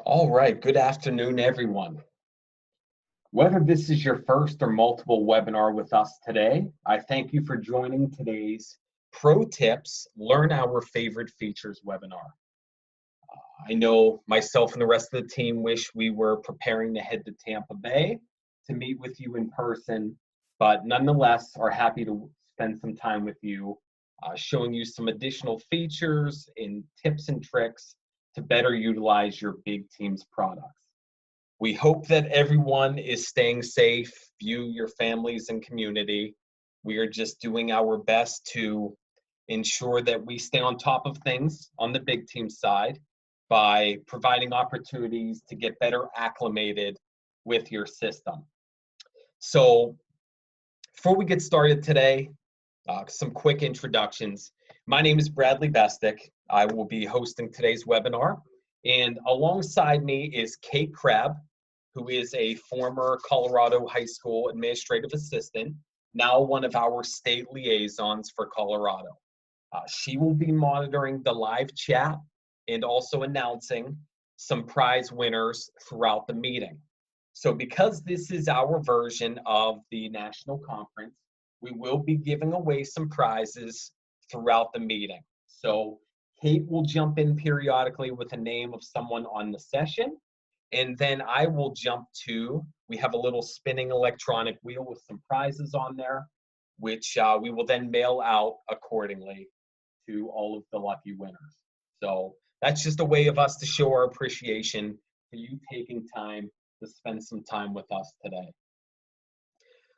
All right, good afternoon, everyone. Whether this is your first or multiple webinar with us today, I thank you for joining today's Pro Tips Learn Our Favorite Features webinar. I know myself and the rest of the team wish we were preparing to head to Tampa Bay to meet with you in person, but nonetheless are happy to spend some time with you, showing you some additional features and tips and tricks to better utilize your BigTeams products. We hope that everyone is staying safe, you, your families, and community. We are just doing our best to ensure that we stay on top of things on the BigTeams side by providing opportunities to get better acclimated with your system. So before we get started today, some quick introductions. My name is Bradley Bestick. I will be hosting today's webinar. And alongside me is Kate Crabb, who is a former Colorado High School administrative assistant, now one of our state liaisons for Colorado. She will be monitoring the live chat and also announcing some prize winners throughout the meeting. So because this is our version of the national conference, we will be giving away some prizes throughout the meeting. So Kate will jump in periodically with a name of someone on the session, and then I will jump to, we have a little spinning electronic wheel with some prizes on there, which we will then mail out accordingly to all of the lucky winners. So that's just a way of us to show our appreciation for you taking time to spend some time with us today.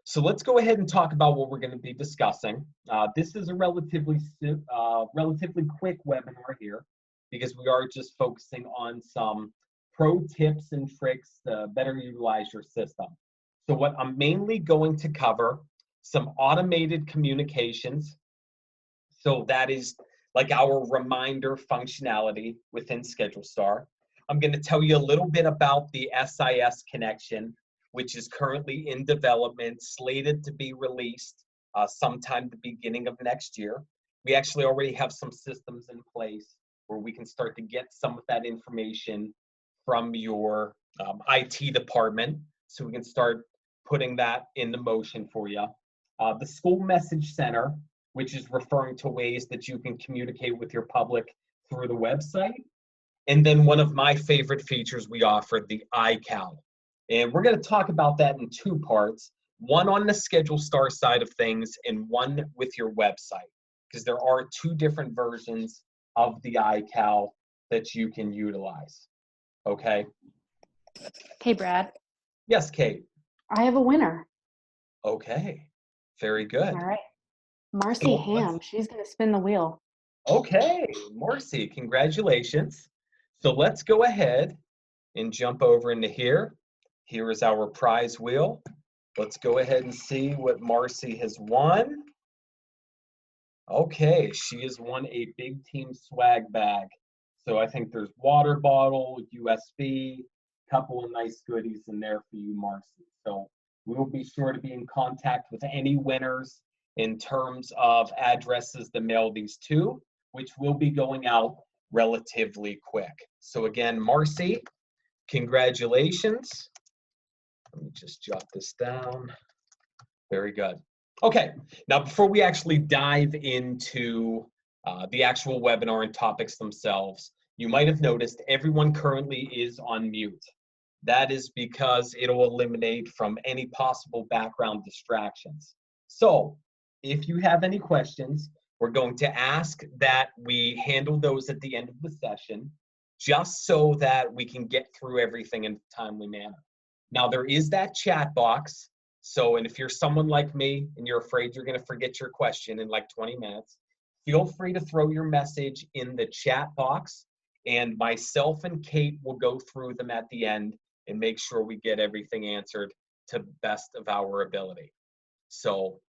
So let's go ahead and talk about what we're going to be discussing. This is a relatively quick webinar here because we are just focusing on some pro tips and tricks to better utilize your system. So what I'm mainly going to cover, some automated communications. So that is like our reminder functionality within ScheduleStar. I'm going to tell you a little bit about the SIS Connection, which is currently in development, slated to be released sometime the beginning of next year. We actually already have some systems in place where we can start to get some of that information from your IT department, so we can start putting that into motion for you. The School Message Center, which is referring to ways that you can communicate with your public through the website. And then one of my favorite features we offer, the iCal. And we're going to talk about that in two parts, one on the ScheduleStar side of things and one with your website, because there are two different versions of the iCal that you can utilize. Okay? Hey, Brad. Yes, Kate. I have a winner. Okay. Very good. All right. Marcy Ham. She's going to spin the wheel. Okay, Marcy, congratulations. So let's go ahead and jump over into here. Here is our prize wheel. Let's go ahead and see what Marcy has won. Okay, she has won a BigTeams swag bag. So I think there's water bottle, USB, couple of nice goodies in there for you, Marcy. So we will be sure to be in contact with any winners in terms of addresses to mail these to, which will be going out relatively quick. So again, Marcy, congratulations. Let me just jot this down. Very good. Okay, now before we actually dive into the actual webinar and topics themselves, you might have noticed everyone currently is on mute. That is because it'll eliminate from any possible background distractions. So if you have any questions, we're going to ask that we handle those at the end of the session, just so that we can get through everything in a timely manner. Now there is that chat box. So, and if you're someone like me and you're afraid you're going to forget your question in like 20 minutes, feel free to throw your message in the chat box, and myself and Kate will go through them at the end and make sure we get everything answered to best of our ability. So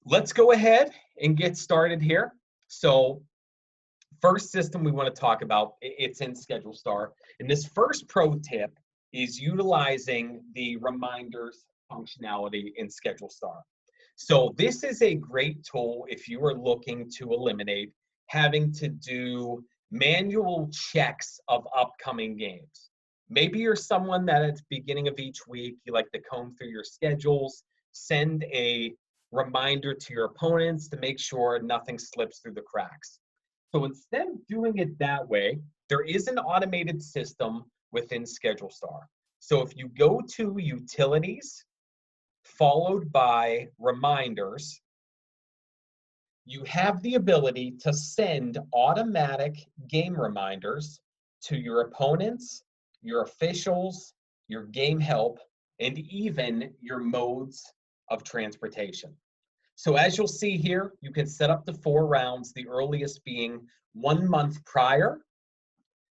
let's go ahead and get started here. So first system we want to talk about, it's in ScheduleStar. And this first pro tip is utilizing the reminders functionality in ScheduleStar. So this is a great tool if you are looking to eliminate having to do manual checks of upcoming games. Maybe you're someone that at the beginning of each week, you like to comb through your schedules, send a reminder to your opponents to make sure nothing slips through the cracks. So instead of doing it that way, there is an automated system within ScheduleStar. So if you go to Utilities, followed by Reminders, you have the ability to send automatic game reminders to your opponents, your officials, your game help, and even your modes of transportation. So as you'll see here, you can set up the 4 rounds, the earliest being 1 month prior,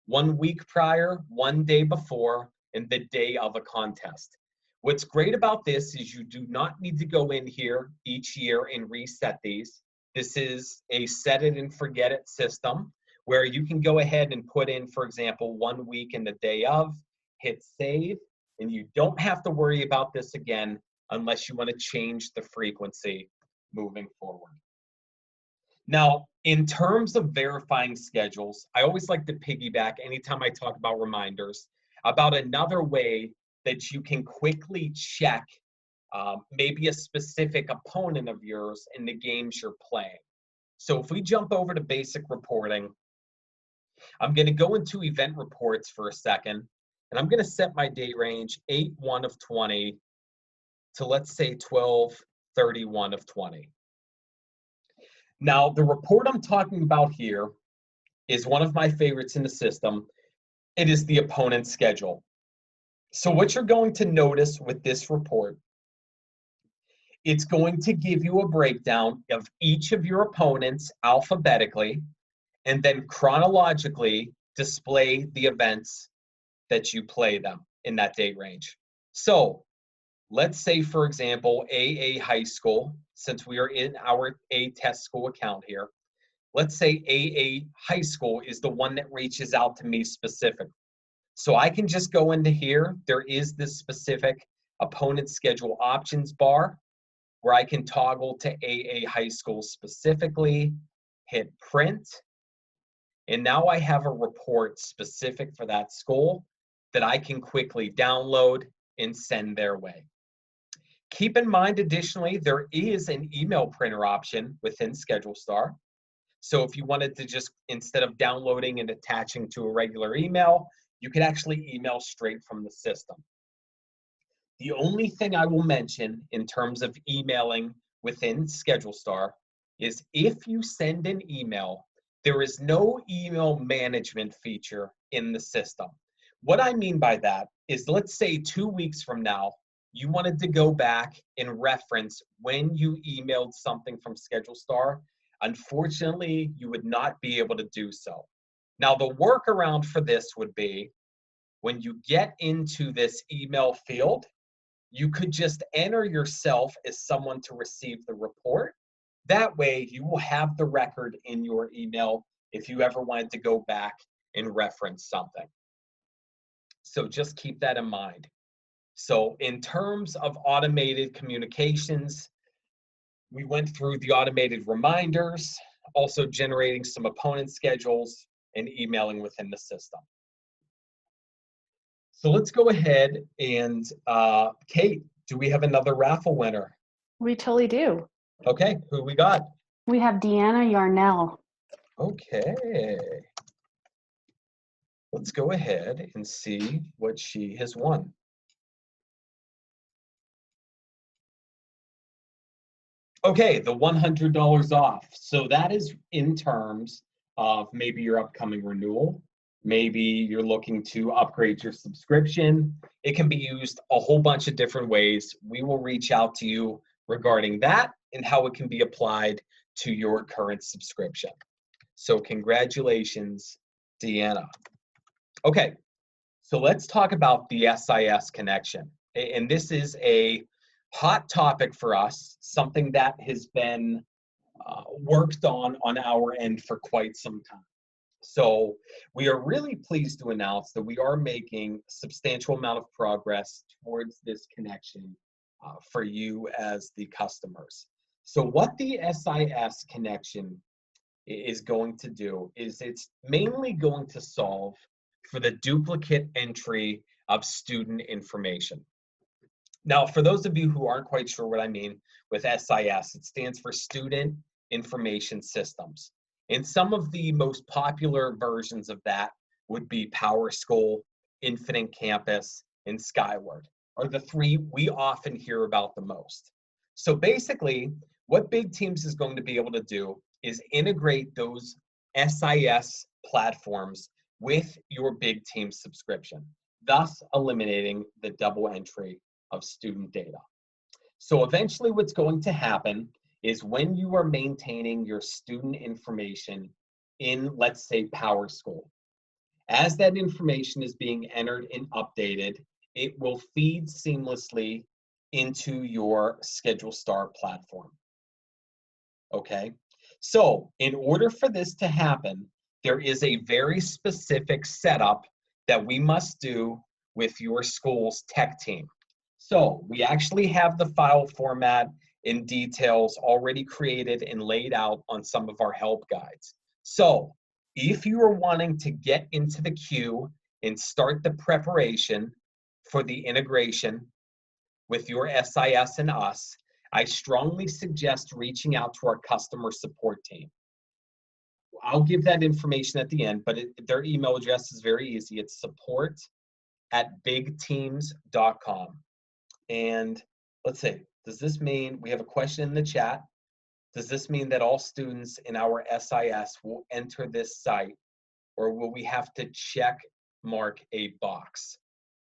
1 week prior, 1 day before, and the day of a contest. What's great about this is you do not need to go in here each year and reset these. This is a set it and forget it system where you can go ahead and put in, for example, 1 week and the day of, hit save, and you don't have to worry about this again unless you want to change the frequency moving forward. Now, in terms of verifying schedules, I always like to piggyback anytime I talk about reminders about another way that you can quickly check maybe a specific opponent of yours in the games you're playing. So if we jump over to basic reporting, I'm going to go into event reports for a second, and I'm going to set my date range 8/1 of 20 to, let's say, 12/31 of 20. Now, the report I'm talking about here is one of my favorites in the system. It is the opponent's schedule. So what you're going to notice with this report, it's going to give you a breakdown of each of your opponents alphabetically and then chronologically display the events that you play them in that date range. So let's say, for example, AA High School, since we are in our A Test School account here, let's say AA High School is the one that reaches out to me specifically. So I can just go into here. There is this specific opponent schedule options bar where I can toggle to AA High School specifically, hit print, and now I have a report specific for that school that I can quickly download and send their way. Keep in mind, additionally, there is an email printer option within ScheduleStar. So if you wanted to just, instead of downloading and attaching to a regular email, you could actually email straight from the system. The only thing I will mention in terms of emailing within ScheduleStar is if you send an email, there is no email management feature in the system. What I mean by that is, let's say 2 weeks from now, you wanted to go back and reference when you emailed something from ScheduleStar. Unfortunately, you would not be able to do so. Now, the workaround for this would be when you get into this email field, you could just enter yourself as someone to receive the report. That way, you will have the record in your email if you ever wanted to go back and reference something. So just keep that in mind. So in terms of automated communications, we went through the automated reminders, also generating some opponent schedules and emailing within the system. So let's go ahead and, Kate, do we have another raffle winner? We totally do. Okay, who we got? We have Deanna Yarnell. Okay. Let's go ahead and see what she has won. Okay, the $100 off. So that is in terms of maybe your upcoming renewal. Maybe you're looking to upgrade your subscription. It can be used a whole bunch of different ways. We will reach out to you regarding that and how it can be applied to your current subscription. So congratulations, Deanna. Okay, so let's talk about the SIS connection. And this is a hot topic for us, something that has been worked on our end for quite some time. So we are really pleased to announce that we are making a substantial amount of progress towards this connection for you as the customers. So what the SIS connection is going to do is it's mainly going to solve for the duplicate entry of student information. Now, for those of you who aren't quite sure what I mean with SIS, it stands for Student Information Systems. And some of the most popular versions of that would be PowerSchool, Infinite Campus, and Skyward are the three we often hear about the most. So basically, what BigTeams is going to be able to do is integrate those SIS platforms with your BigTeams subscription, thus eliminating the double entry of student data. So eventually what's going to happen is when you are maintaining your student information in, let's say, PowerSchool, as that information is being entered and updated, it will feed seamlessly into your ScheduleStar platform. Okay, so in order for this to happen, there is a very specific setup that we must do with your school's tech team. So we actually have the file format and details already created and laid out on some of our help guides. So if you are wanting to get into the queue and start the preparation for the integration with your SIS and us, I strongly suggest reaching out to our customer support team. I'll give that information at the end, but their email address is very easy. It's support@bigteams.com. And let's see, does this mean, we have a question in the chat, does this mean that all students in our SIS will enter this site, or will we have to check mark a box?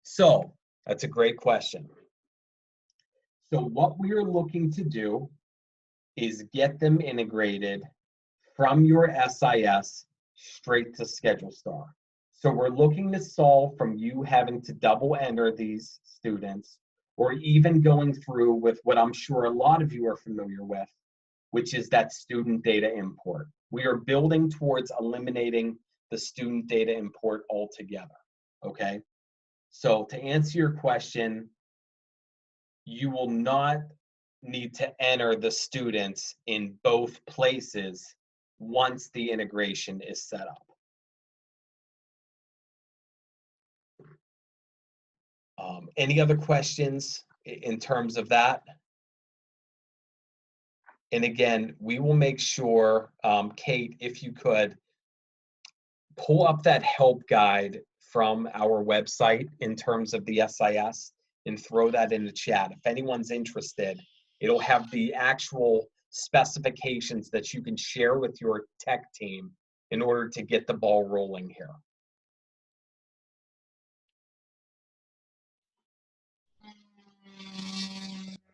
So that's a great question. So what we are looking to do is get them integrated from your SIS straight to ScheduleStar. So we're looking to solve from you having to double enter these students, or even going through with what I'm sure a lot of you are familiar with, which is that student data import. We are building towards eliminating the student data import altogether, okay? So to answer your question, you will not need to enter the students in both places once the integration is set up. Any other questions in terms of that? And again, we will make sure, Kate, if you could, pull up that help guide from our website in terms of the SIS and throw that in the chat. If anyone's interested, it'll have the actual specifications that you can share with your tech team in order to get the ball rolling here.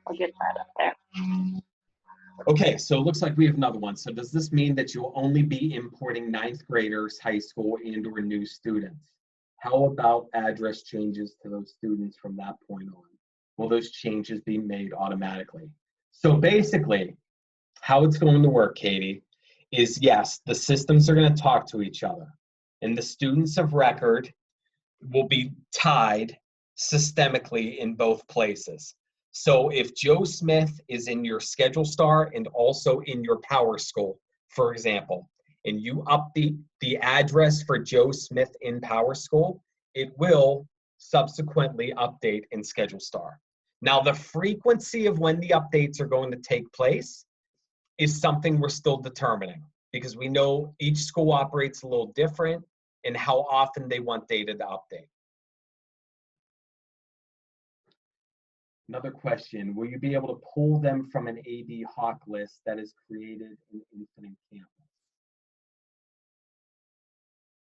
I'll get that up there. Okay, so it looks like we have another one. So does this mean that you'll only be importing 9th graders, high school, and or new students? How about address changes to those students from that point on? Will those changes be made automatically? So basically, how it's going to work, Katie, is yes, the systems are going to talk to each other, and the students of record will be tied systemically in both places. So if Joe Smith is in your ScheduleStar and also in your PowerSchool, for example, and you update the address for Joe Smith in PowerSchool, it will subsequently update in ScheduleStar. Now, the frequency of when the updates are going to take place is something we're still determining, because we know each school operates a little different and how often they want data to update. Another question, will you be able to pull them from an AB Hawk list that is created in Infinite Campus?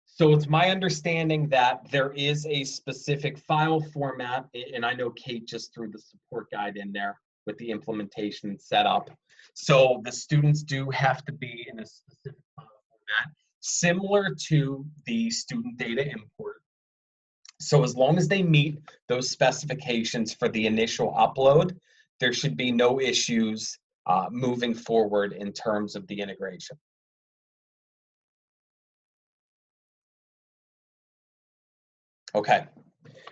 So it's my understanding that there is a specific file format, and I know Kate just threw the support guide in there with the implementation setup. So the students do have to be in a specific file format, similar to the student data import. So as long as they meet those specifications for the initial upload, there should be no issues moving forward in terms of the integration. Okay,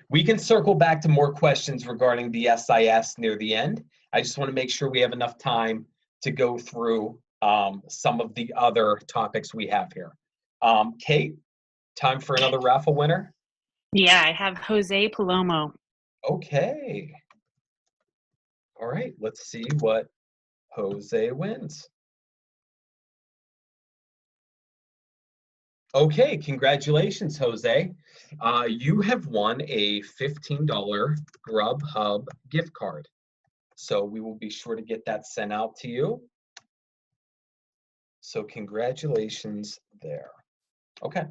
we can circle back to more questions regarding the SIS near the end. I just want to make sure we have enough time to go through some of the other topics we have here. Kate, time for another raffle winner? Yeah, I have Jose Palomo. Okay. All right, let's see what Jose wins. Okay, congratulations, Jose. You have won a $15 Grubhub gift card. So we will be sure to get that sent out to you. So congratulations there. Okay.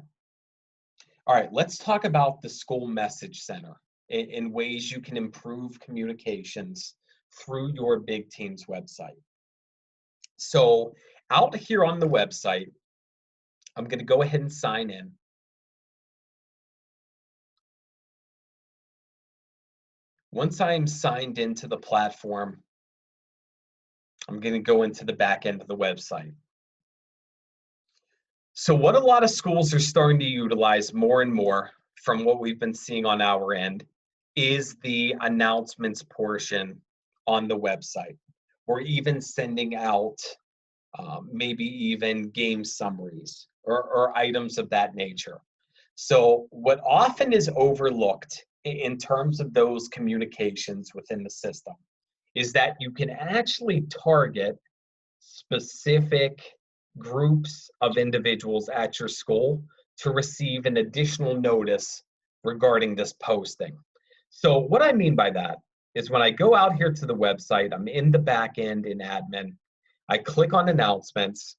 All right, let's talk about the school message center in ways you can improve communications through your BigTeams website. So out here on the website, I'm going to go ahead and sign in. Once I'm signed into the platform, I'm going to go into the back end of the website. So what a lot of schools are starting to utilize more and more from what we've been seeing on our end is the announcements portion on the website. We're even sending out maybe even game summaries or items of that nature. So what often is overlooked in terms of those communications within the system is that you can actually target specific groups of individuals at your school to receive an additional notice regarding this posting. So what I mean by that is when I go out here to the website, I'm in the back end in admin, I click on announcements,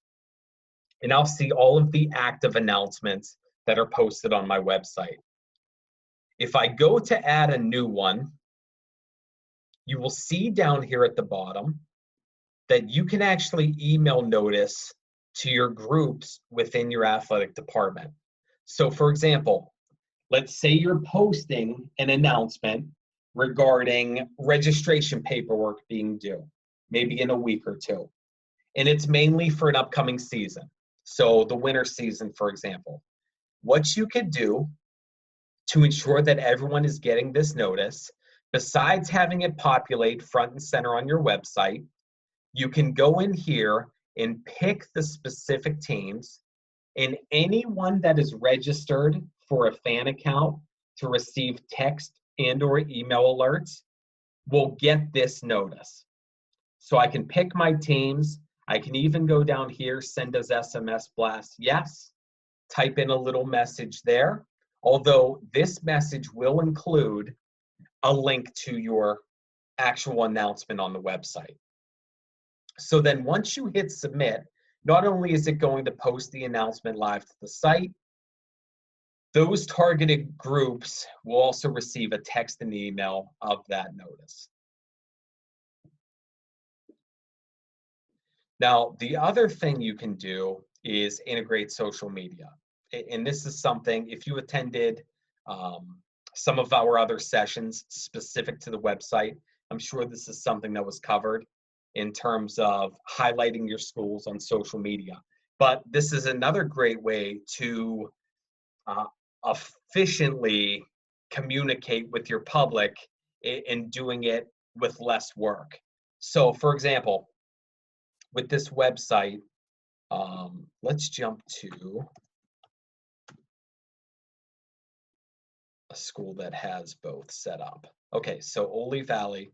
and I'll see all of the active announcements that are posted on my website. If I go to add a new one, you will see down here at the bottom that you can actually email notice to your groups within your athletic department. So for example, let's say you're posting an announcement regarding registration paperwork being due, maybe in a week or two, and it's mainly for an upcoming season. So the winter season, for example. What you could do to ensure that everyone is getting this notice, besides having it populate front and center on your website, you can go in here and pick the specific teams, and anyone that is registered for a fan account to receive text and or email alerts will get this notice. So I can pick my teams. I can even go down here, send as SMS blast yes, type in a little message there, although this message will include a link to your actual announcement on the website. So then once you hit submit, not only is it going to post the announcement live to the site, those targeted groups will also receive a text and email of that notice. Now, the other thing you can do is integrate social media. And this is something, if you attended some of our other sessions specific to the website, I'm sure this is something that was covered in terms of highlighting your schools on social media. But this is another great way to efficiently communicate with your public in doing it with less work. So for example, with this website, let's jump to a school that has both set up. Okay, so Ole Valley,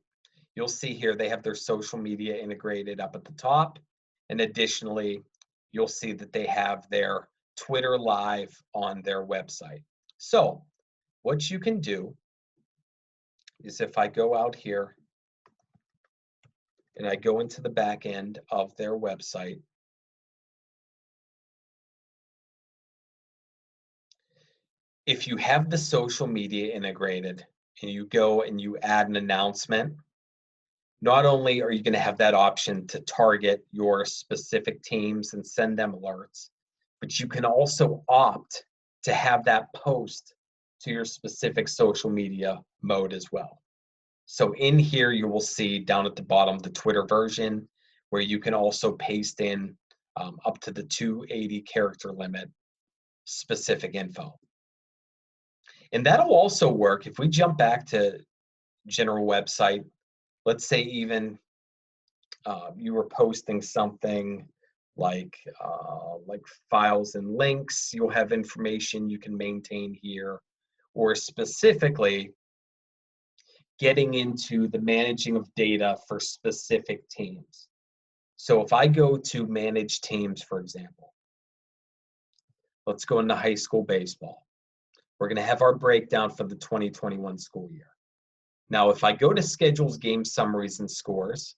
you'll see here they have their social media integrated up at the top. And additionally, you'll see that they have their Twitter live on their website. So what you can do is if I go out here and I go into the back end of their website, if you have the social media integrated and you go and you add an announcement, not only are you going to have that option to target your specific teams and send them alerts, but you can also opt to have that post to your specific social media mode as well. So in here, you will see down at the bottom the Twitter version, where you can also paste in up to the 280 character limit specific info. And that'll also work if we jump back to general website. Let's say even you were posting something like files and links. You'll have information you can maintain here, or specifically getting into the managing of data for specific teams. So if I go to manage teams, for example, let's go into high school baseball. We're going to have our breakdown for the 2021 school year. Now, if I go to schedules, game summaries, and scores,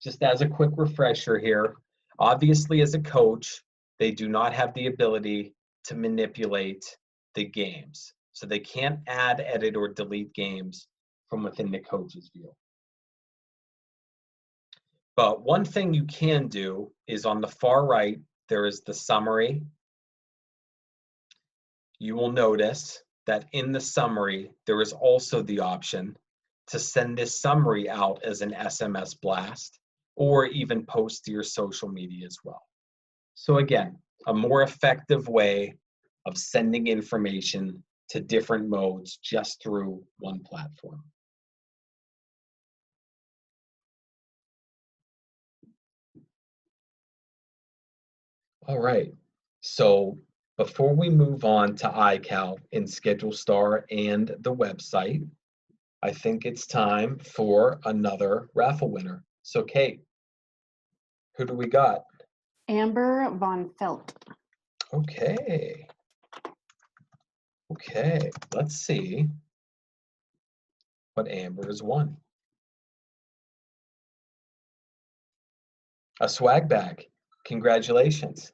just as a quick refresher here, obviously as a coach, they do not have the ability to manipulate the games. So they can't add, edit, or delete games from within the coach's view. But one thing you can do is on the far right, there is the summary. You will notice that in the summary, there is also the option to send this summary out as an SMS blast or even post to your social media as well. So again, a more effective way of sending information to different modes just through one platform. All right, so before we move on to iCal in ScheduleStar and the website, I think it's time for another raffle winner. So Kate, who do we got? Amber Von Felt. Okay. Okay, let's see what Amber has won. A swag bag. Congratulations.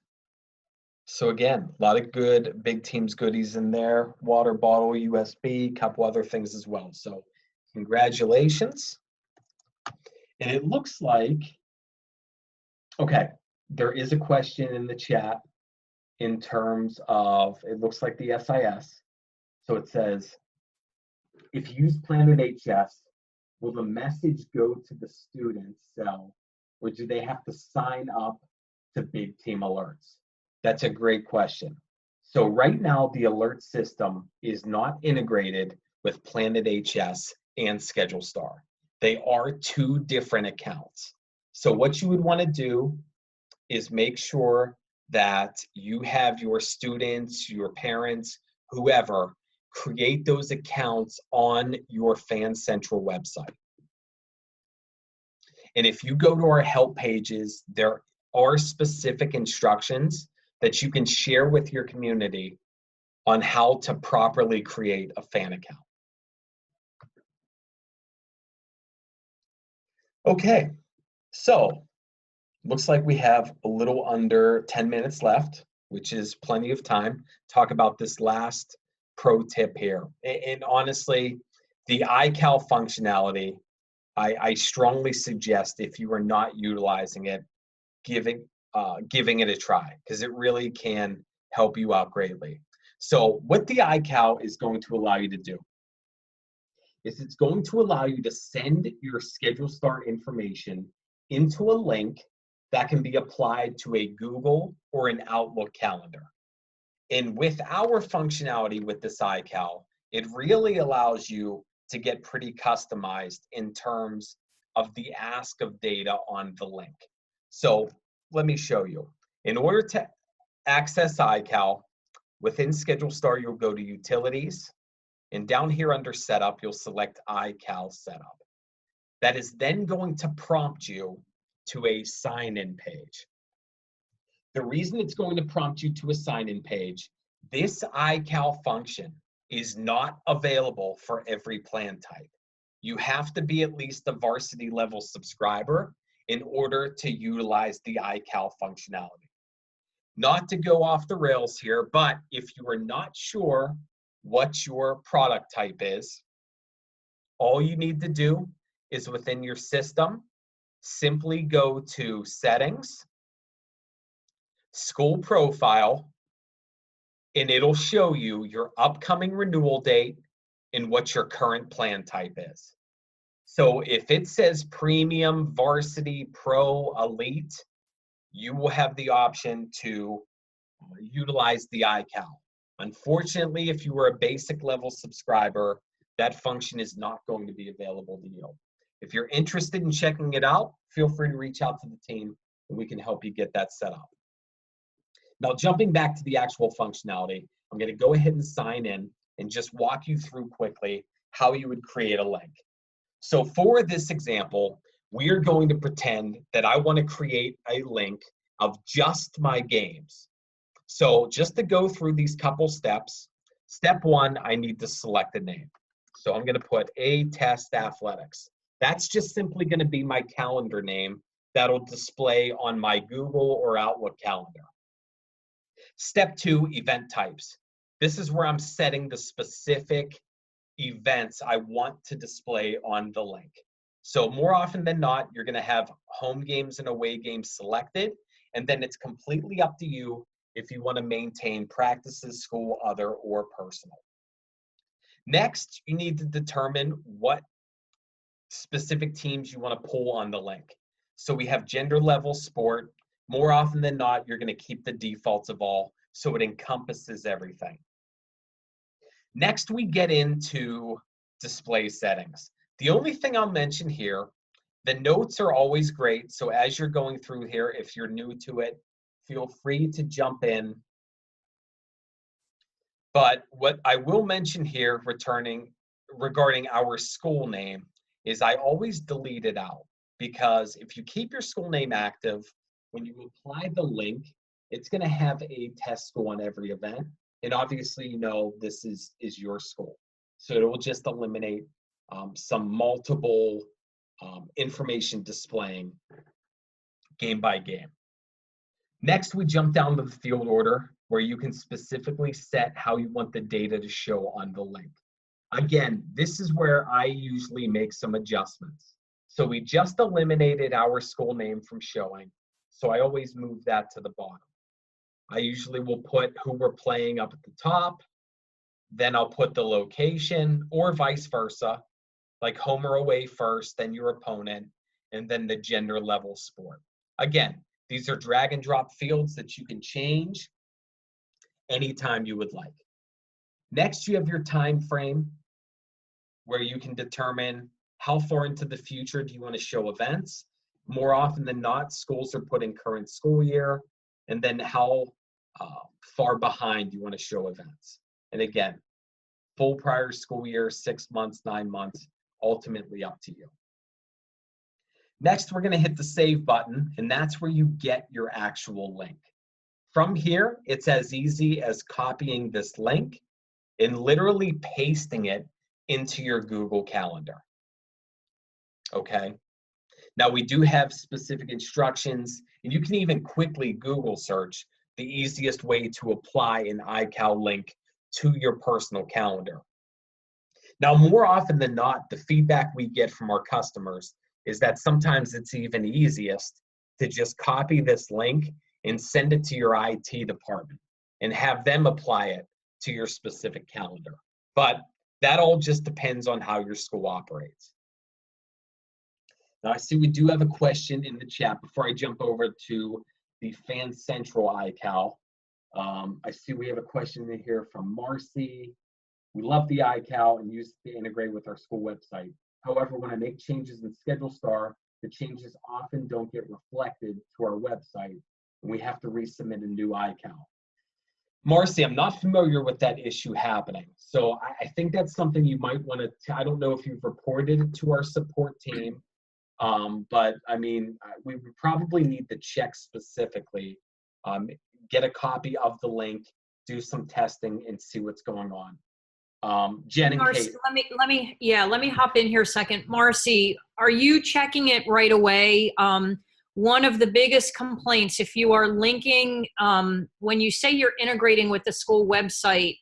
So again, a lot of good BigTeams goodies in there. Water bottle, USB, couple other things as well. So congratulations. And it looks like, okay, there is a question in the chat in terms of, it looks like the SIS. So it says, if you use Planet HS, will the message go to the student's cell, or do they have to sign up to Big Team Alerts? That's a great question. So right now, the alert system is not integrated with Planet HS and ScheduleStar. They are two different accounts. So what you would want to do is make sure that you have your students, your parents, whoever, create those accounts on your Fan Central website. And if you go to our help pages, there are specific instructions that you can share with your community on how to properly create a fan account. Okay, so looks like we have a little under 10 minutes left, which is plenty of time to talk about this last pro tip here. And honestly, the iCal functionality, I strongly suggest if you are not utilizing it, giving it a try, because it really can help you out greatly. So what the iCal is going to allow you to do is it's going to allow you to send your ScheduleStar information into a link that can be applied to a Google or an Outlook calendar. And with our functionality with this iCal, it really allows you to get pretty customized in terms of the ask of data on the link. So let me show you. In order to access iCal, within ScheduleStar, you'll go to Utilities, and down here under Setup, you'll select iCal Setup. That is then going to prompt you to a sign-in page. The reason it's going to prompt you to a sign-in page, this iCal function is not available for every plan type. You have to be at least a varsity level subscriber in order to utilize the iCal functionality. Not to go off the rails here, but if you are not sure what your product type is, all you need to do is within your system, simply go to Settings, School Profile, and it'll show you your upcoming renewal date and what your current plan type is. So if it says Premium, Varsity, Pro, Elite, you will have the option to utilize the iCal. Unfortunately, if you are a basic level subscriber, that function is not going to be available to you. If you're interested in checking it out, feel free to reach out to the team and we can help you get that set up. Now, jumping back to the actual functionality, I'm going to go ahead and sign in and just walk you through quickly how you would create a link. So for this example, we are going to pretend that I want to create a link of just my games. So just to go through these couple steps, step one, I need to select a name. So I'm going to put A Test Athletics. That's just simply going to be my calendar name that'll display on my Google or Outlook calendar. Step two, event types. This is where I'm setting the specific events I want to display on the link. So more often than not, you're going to have home games and away games selected, and then it's completely up to you if you want to maintain practices, school, other, or personal. Next, you need to determine what specific teams you want to pull on the link. So we have gender level sport. More often than not, you're going to keep the defaults of all, so it encompasses everything. Next, we get into display settings. The only thing I'll mention here, the notes are always great. So as you're going through here, if you're new to it, feel free to jump in. But what I will mention here regarding our school name is I always delete it out, because if you keep your school name active, when you apply the link, it's going to have a test school on every event. And obviously, you know, this is your school. So it will just eliminate some multiple information displaying game by game. Next, we jump down to the field order, where you can specifically set how you want the data to show on the link. Again, this is where I usually make some adjustments. So we just eliminated our school name from showing. So I always move that to the bottom. I usually will put who we're playing up at the top. Then I'll put the location, or vice versa, like home or away first, then your opponent, and then the gender level sport. Again, these are drag and drop fields that you can change anytime you would like. Next, you have your time frame, where you can determine how far into the future do you want to show events. More often than not, schools are put in current school year, and then how far behind you want to show events. And again, full prior school year, 6 months, 9 months, ultimately up to you. Next, we're going to hit the save button, and that's where you get your actual link. From here, it's as easy as copying this link and literally pasting it into your Google Calendar. Okay. Now, we do have specific instructions, and you can even quickly Google search the easiest way to apply an iCal link to your personal calendar. Now, more often than not, the feedback we get from our customers is that sometimes it's even easiest to just copy this link and send it to your IT department and have them apply it to your specific calendar. But that all just depends on how your school operates. Now, I see we do have a question in the chat before I jump over to the Fan Central iCal. I see we have a question in here from Marcy. We love the iCal and use it to integrate with our school website. However, when I make changes in ScheduleStar, the changes often don't get reflected to our website, and we have to resubmit a new iCal. Marcy, I'm not familiar with that issue happening. So I think that's something you might want to, I don't know if you've reported it to our support team, but I mean, we would probably need to check specifically, get a copy of the link, do some testing, and see what's going on. Jen and Marcy, Kate. let me hop in here a second. Marcy, are you checking it right away? One of the biggest complaints, if you are linking, when you say you're integrating with the school website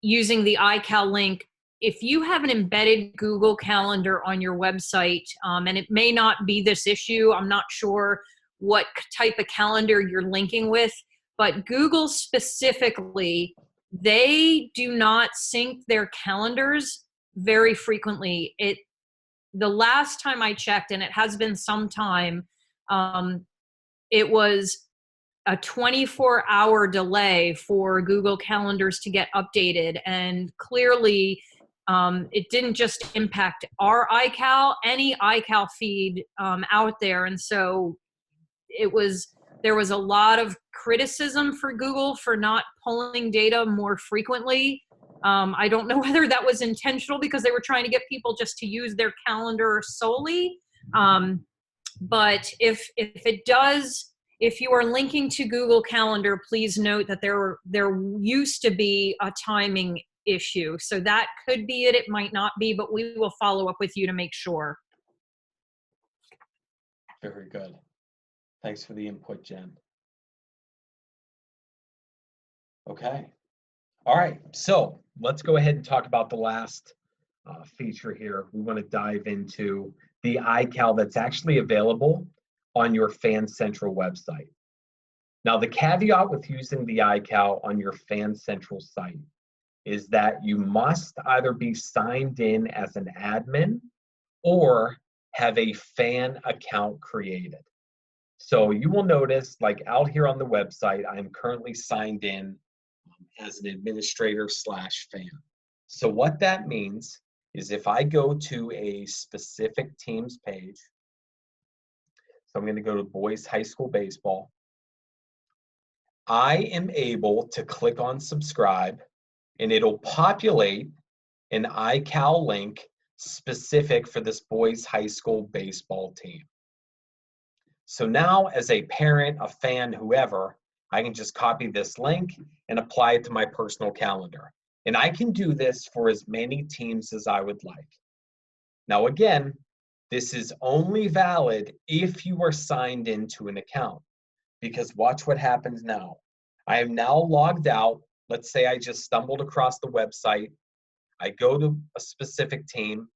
using the iCal link, if you have an embedded Google Calendar on your website, and it may not be this issue, I'm not sure what type of calendar you're linking with, but Google specifically, they do not sync their calendars very frequently. The last time I checked, and it has been some time, it was a 24-hour delay for Google Calendars to get updated. And clearly, It didn't just impact our iCal, any iCal feed out there. And so there was a lot of criticism for Google for not pulling data more frequently. I don't know whether that was intentional because they were trying to get people just to use their calendar solely. But if it does, if you are linking to Google Calendar, please note that there used to be a timing issue. So that could be it. It might not be, but we will follow up with you to make sure. Very good. Thanks for the input, Jen. Okay. All right. So let's go ahead and talk about the last feature here. We want to dive into the iCal that's actually available on your Fan Central website. Now, the caveat with using the iCal on your Fan Central site is that you must either be signed in as an admin or have a fan account created. So you will notice, like out here on the website, I'm currently signed in as an administrator/fan. So what that means is if I go to a specific team's page, so I'm going to go to boys high school baseball, I am able to click on subscribe and it'll populate an iCal link specific for this boys high school baseball team. So now as a parent, a fan, whoever, I can just copy this link and apply it to my personal calendar. And I can do this for as many teams as I would like. Now again, this is only valid if you are signed into an account, because watch what happens now. I am now logged out. Let's say I just stumbled across the website. I go to a specific team.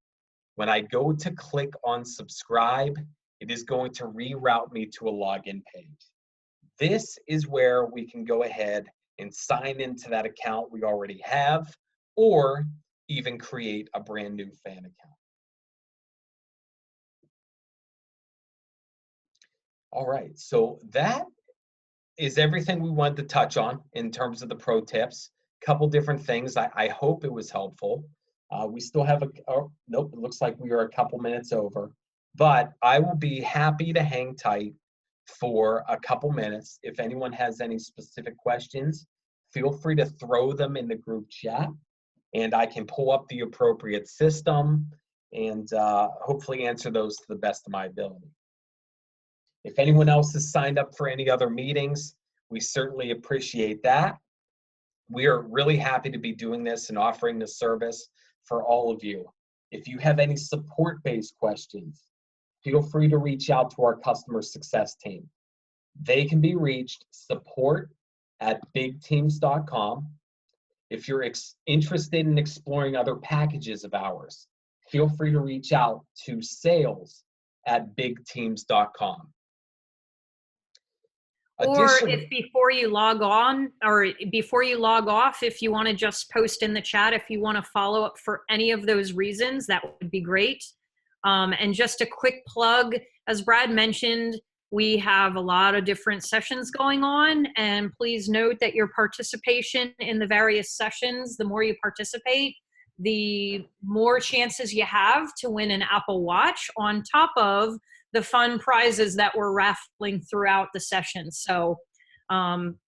When I go to click on subscribe, it is going to reroute me to a login page. This is where we can go ahead and sign into that account we already have, or even create a brand new fan account. All right, so that is everything we wanted to touch on in terms of the pro tips. Couple different things. I hope it was helpful. We still have nope, it looks like we are a couple minutes over, but I will be happy to hang tight for a couple minutes. If anyone has any specific questions, feel free to throw them in the group chat and I can pull up the appropriate system and hopefully answer those to the best of my ability. If anyone else has signed up for any other meetings, we certainly appreciate that. We are really happy to be doing this and offering this service for all of you. If you have any support-based questions, feel free to reach out to our customer success team. They can be reached support@bigteams.com. If you're interested in exploring other packages of ours, feel free to reach out to sales@bigteams.com. Or if before you log on or before you log off, if you want to just post in the chat, if you want to follow up for any of those reasons, that would be great. And just a quick plug, as Brad mentioned, we have a lot of different sessions going on, and please note that your participation in the various sessions, the more you participate, the more chances you have to win an Apple Watch on top of the fun prizes that we're raffling throughout the session. So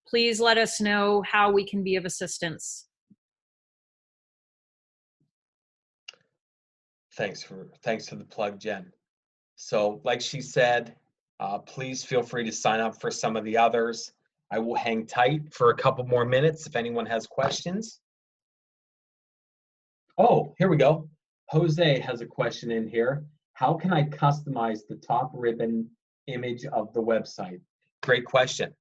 please let us know how we can be of assistance. Thanks for the plug, Jen. So like she said, please feel free to sign up for some of the others. I will hang tight for a couple more minutes if anyone has questions. Oh, here we go. Jose has a question in here. How can I customize the top ribbon image of the website? Great question.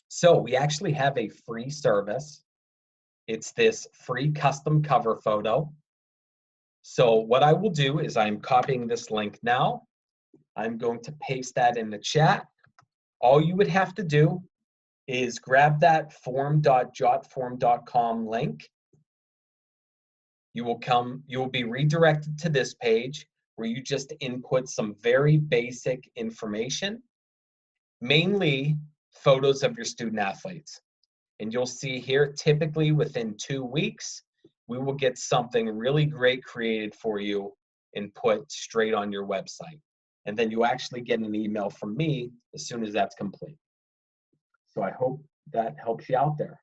So we actually have a free service. It's this free custom cover photo. So what I will do is I'm copying this link now. I'm going to paste that in the chat. All you would have to do is grab that form.jotform.com link. You will be redirected to this page where you just input some very basic information, mainly photos of your student athletes. And you'll see here, typically within 2 weeks, we will get something really great created for you and put straight on your website. And then you actually get an email from me as soon as that's complete. So I hope that helps you out there.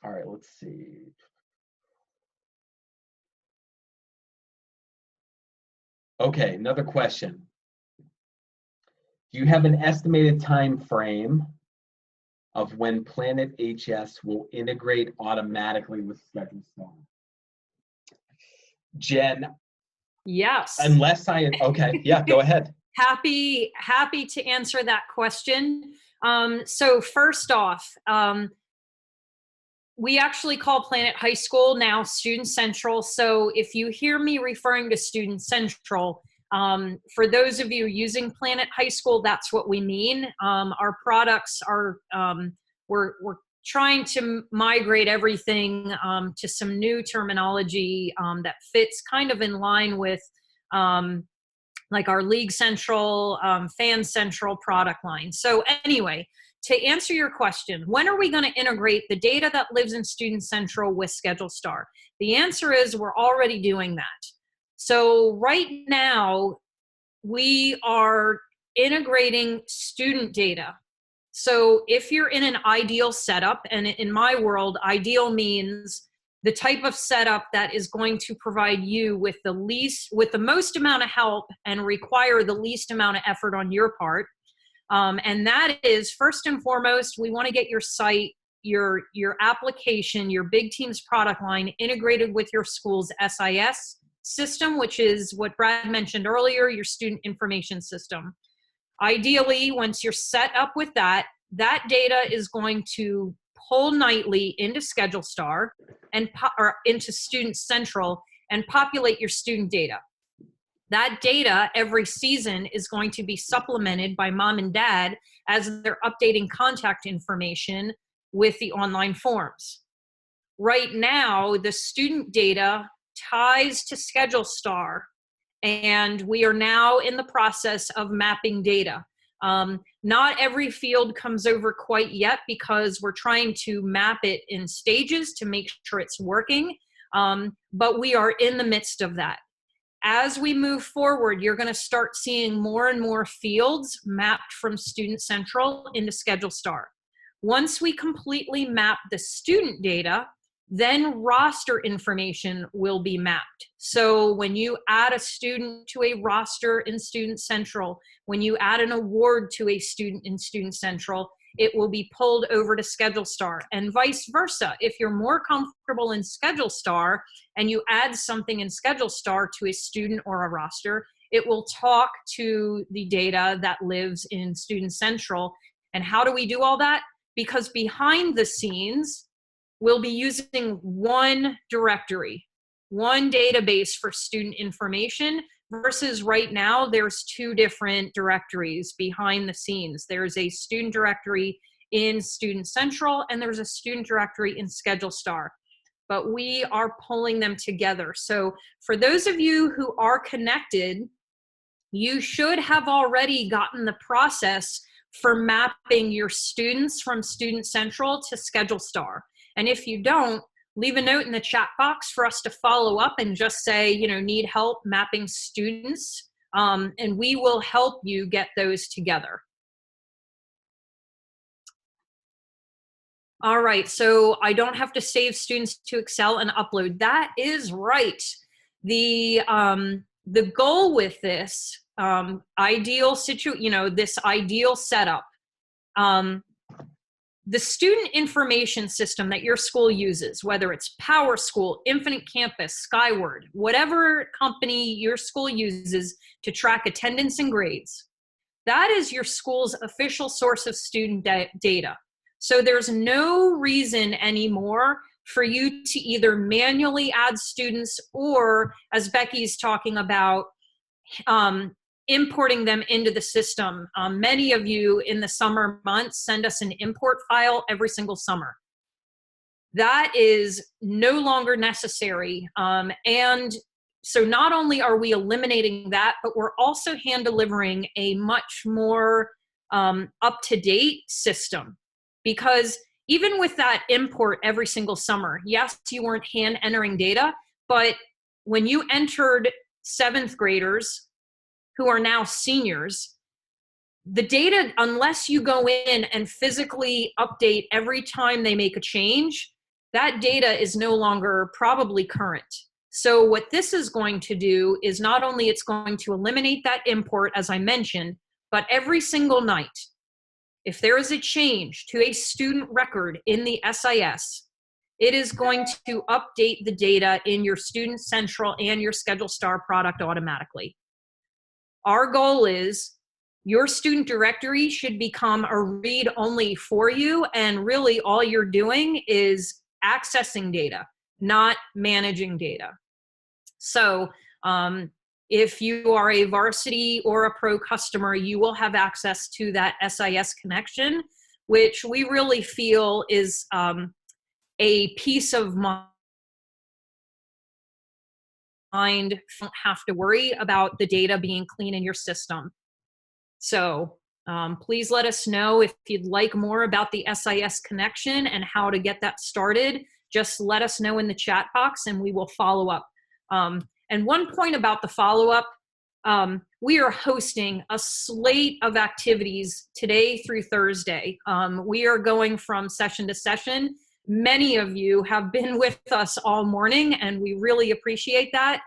All right, let's see. Okay, another question. Do you have an estimated time frame of when Planet HS will integrate automatically with ScheduleStar? Jen, Yes. okay, yeah, go ahead. Happy to answer that question. So first off, we actually call Planet High School now Student Central. So if you hear me referring to Student Central, for those of you using Planet High School, that's what we mean. Our products are, we're trying to migrate everything to some new terminology that fits kind of in line with like our League Central, Fan Central product line. So anyway, to answer your question, when are we going to integrate the data that lives in Student Central with ScheduleStar? The answer is we're already doing that. So right now, we are integrating student data. So if you're in an ideal setup, and in my world, ideal means the type of setup that is going to provide you with the most amount of help and require the least amount of effort on your part. And that is, first and foremost, we want to get your site, your application, your BigTeams product line integrated with your school's SIS system, which is what Brad mentioned earlier, your student information system. Ideally, once you're set up with that, that data is going to pull nightly into ScheduleStar or into Student Central and populate your student data. That data every season is going to be supplemented by mom and dad as they're updating contact information with the online forms. Right now, the student data ties to ScheduleStar, and we are now in the process of mapping data. Not every field comes over quite yet because we're trying to map it in stages to make sure it's working, but we are in the midst of that. As we move forward, you're going to start seeing more and more fields mapped from Student Central into ScheduleStar. Once we completely map the student data, then roster information will be mapped. So when you add a student to a roster in Student Central, when you add an award to a student in Student Central, it will be pulled over to ScheduleStar, and vice versa. If you're more comfortable in ScheduleStar and you add something in ScheduleStar to a student or a roster, it will talk to the data that lives in Student Central. And how do we do all that? Because behind the scenes, we'll be using one directory, one database for student information, versus right now there's two different directories behind the scenes. There's a student directory in Student Central and there's a student directory in ScheduleStar, but we are pulling them together. So for those of you who are connected, you should have already gotten the process for mapping your students from Student Central to ScheduleStar. And if you don't, leave a note in the chat box for us to follow up and just say, you know, need help mapping students, and we will help you get those together. All right, so I don't have to save students to Excel and upload. That is right. The goal with this this ideal setup, the student information system that your school uses, whether it's PowerSchool, Infinite Campus, Skyward, whatever company your school uses to track attendance and grades, that is your school's official source of student data. So there's no reason anymore for you to either manually add students or, as Becky's talking about, importing them into the system. Many of you in the summer months send us an import file every single summer. That is no longer necessary. And so not only are we eliminating that, but we're also hand delivering a much more up-to-date system. Because even with that import every single summer, yes, you weren't hand entering data, but when you entered 7th graders who are now seniors, the data, unless you go in and physically update every time they make a change, that data is no longer probably current. So what this is going to do is not only it's going to eliminate that import, as I mentioned, but every single night, if there is a change to a student record in the SIS, it is going to update the data in your Student Central and your ScheduleStar product automatically. Our goal is your student directory should become a read-only for you, and really all you're doing is accessing data, not managing data. So if you are a varsity or a pro customer, you will have access to that SIS connection, which we really feel is a peace of mind. You don't have to worry about the data being clean in your system. So please let us know if you'd like more about the SIS connection and how to get that started. Just let us know in the chat box and we will follow up. And one point about the follow-up, we are hosting a slate of activities today through Thursday. We are going from session to session. Many of you have been with us all morning, and we really appreciate that.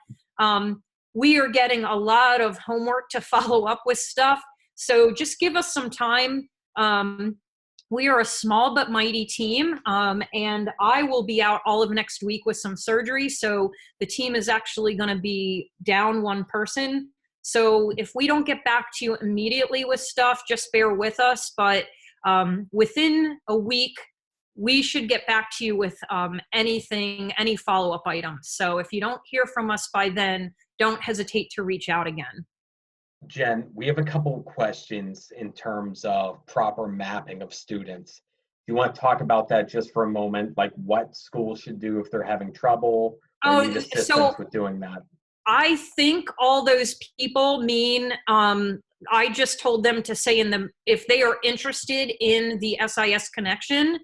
We are getting a lot of homework to follow up with stuff, so just give us some time. We are a small but mighty team, and I will be out all of next week with some surgery, so the team is actually going to be down one person. So if we don't get back to you immediately with stuff, just bear with us, but within a week, we should get back to you with any follow-up items. So if you don't hear from us by then, don't hesitate to reach out again. Jen, we have a couple of questions in terms of proper mapping of students. You want to talk about that just for a moment, like what schools should do if they're having trouble or need assistance with doing that? I think all those people mean, I just told them to say if they are interested in the SIS connection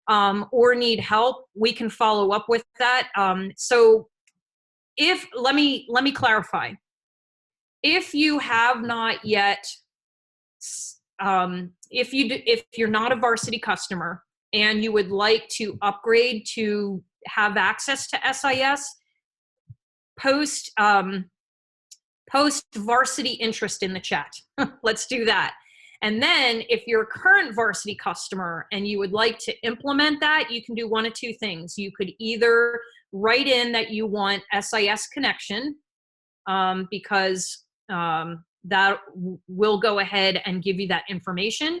or need help, we can follow up with that. So let me clarify. If you have not yet, if you're not a varsity customer and you would like to upgrade to have access to SIS, post varsity interest in the chat. Let's do that. And then if you're a current varsity customer and you would like to implement that, you can do one of two things. You could either write in that you want SIS connection, because that will go ahead and give you that information.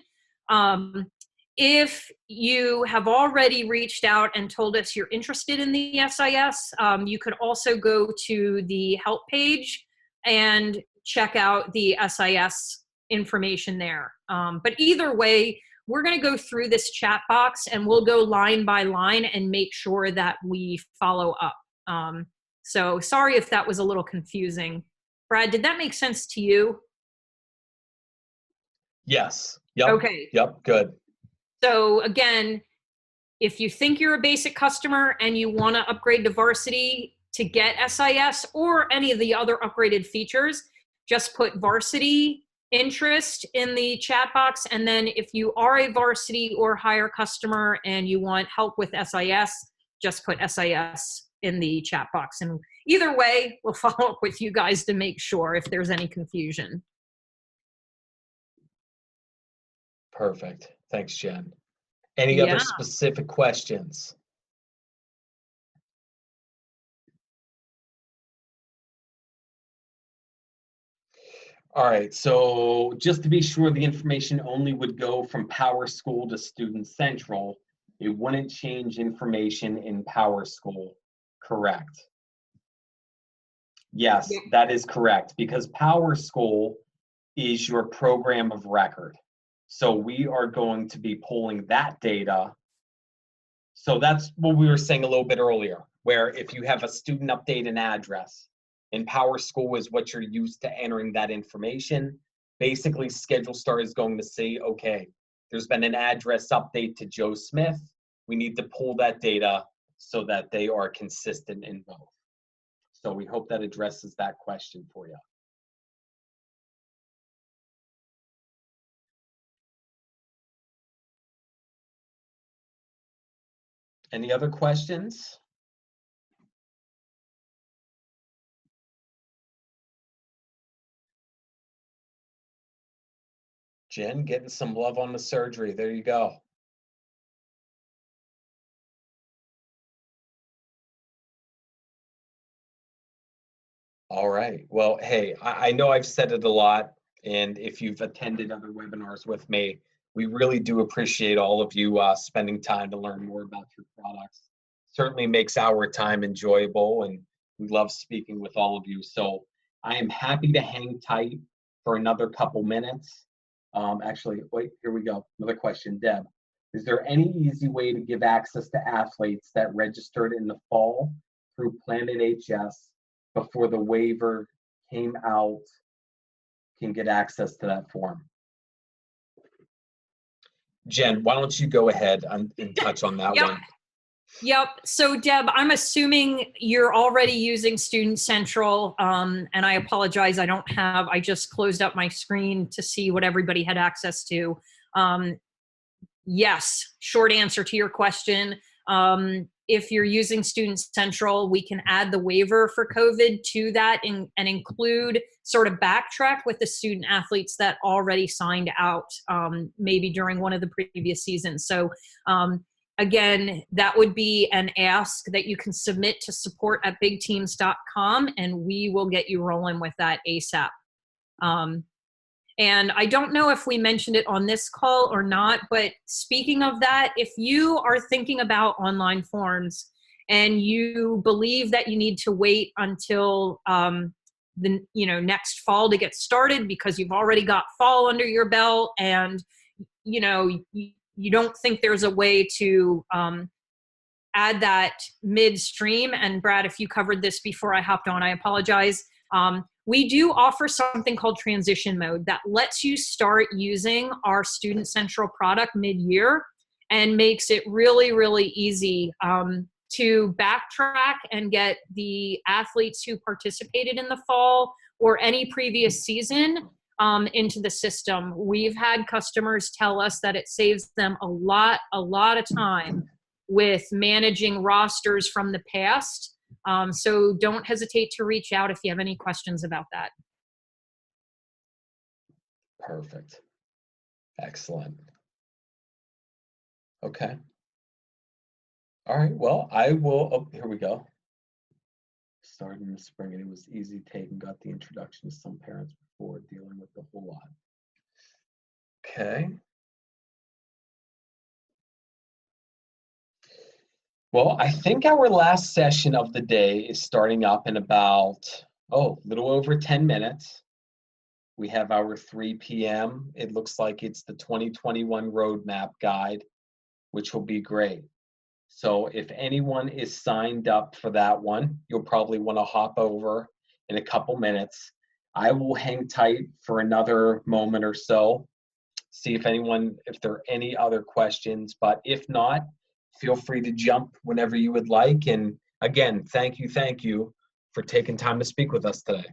If you have already reached out and told us you're interested in the SIS, you could also go to the help page and check out the SIS information there. But either way, we're going to go through this chat box and we'll go line by line and make sure that we follow up. So sorry if that was a little confusing. Brad, did that make sense to you? Yes. Yep. Okay. Yep. Good. So again, if you think you're a basic customer and you want to upgrade to varsity to get SIS or any of the other upgraded features, just put varsity interest in the chat box. And then if you are a varsity or higher customer and you want help with SIS, just put SIS in the chat box. And either way, we'll follow up with you guys to make sure if there's any confusion. Perfect. Thanks, Jen. Any other specific questions? All right, so just to be sure, the information only would go from Power School to Student Central. It wouldn't change information in Power School, correct? Yes, that is correct, because Power School is your program of record. So we are going to be pulling that data. So that's what we were saying a little bit earlier, where if you have a student update and address, and Power School is what you're used to entering that information, basically ScheduleStar is going to say, okay, there's been an address update to Joe Smith. we need to pull that data so that they are consistent in both. So we hope that addresses that question for you. Any other questions? Jen, getting some love on the surgery. There you go. All right. Well, hey, I know I've said it a lot, and if you've attended other webinars with me, we really do appreciate all of you spending time to learn more about your products. Certainly makes our time enjoyable, and we love speaking with all of you. So I am happy to hang tight for another couple minutes. Actually, wait, here we go. Another question, Deb. Is there any easy way to give access to athletes that registered in the fall through Planet HS before the waiver came out can get access to that form? Jen, why don't you go ahead and touch on that one? Yep. So Deb, I'm assuming you're already using Student Central, and I apologize, I just closed up my screen to see what everybody had access to. Yes, short answer to your question. If you're using Student Central, we can add the waiver for COVID to that and include sort of backtrack with the student athletes that already signed out, maybe during one of the previous seasons. So again, that would be an ask that you can submit to support@bigteams.com, and we will get you rolling with that ASAP. And I don't know if we mentioned it on this call or not, but speaking of that, if you are thinking about online forms and you believe that you need to wait until the next fall to get started because you've already got fall under your belt, and you don't think there's a way to add that midstream, and Brad, if you covered this before I hopped on, I apologize. We do offer something called transition mode that lets you start using our Student Central product mid-year and makes it really, really easy to backtrack and get the athletes who participated in the fall or any previous season into the system. We've had customers tell us that it saves them a lot of time with managing rosters from the past. So don't hesitate to reach out if you have any questions about that. Perfect. Excellent. Okay. All right. Well, I will. Oh, here we go. Started in the spring, and it was easy take and got the introduction to some parents before dealing with the whole lot. Okay. Well, I think our last session of the day is starting up in about, a little over 10 minutes. We have our 3 p.m. It looks like it's the 2021 roadmap guide, which will be great. So if anyone is signed up for that one, you'll probably want to hop over in a couple minutes. I will hang tight for another moment or so, see if there are any other questions, but if not, feel free to jump whenever you would like. And again, thank you for taking time to speak with us today.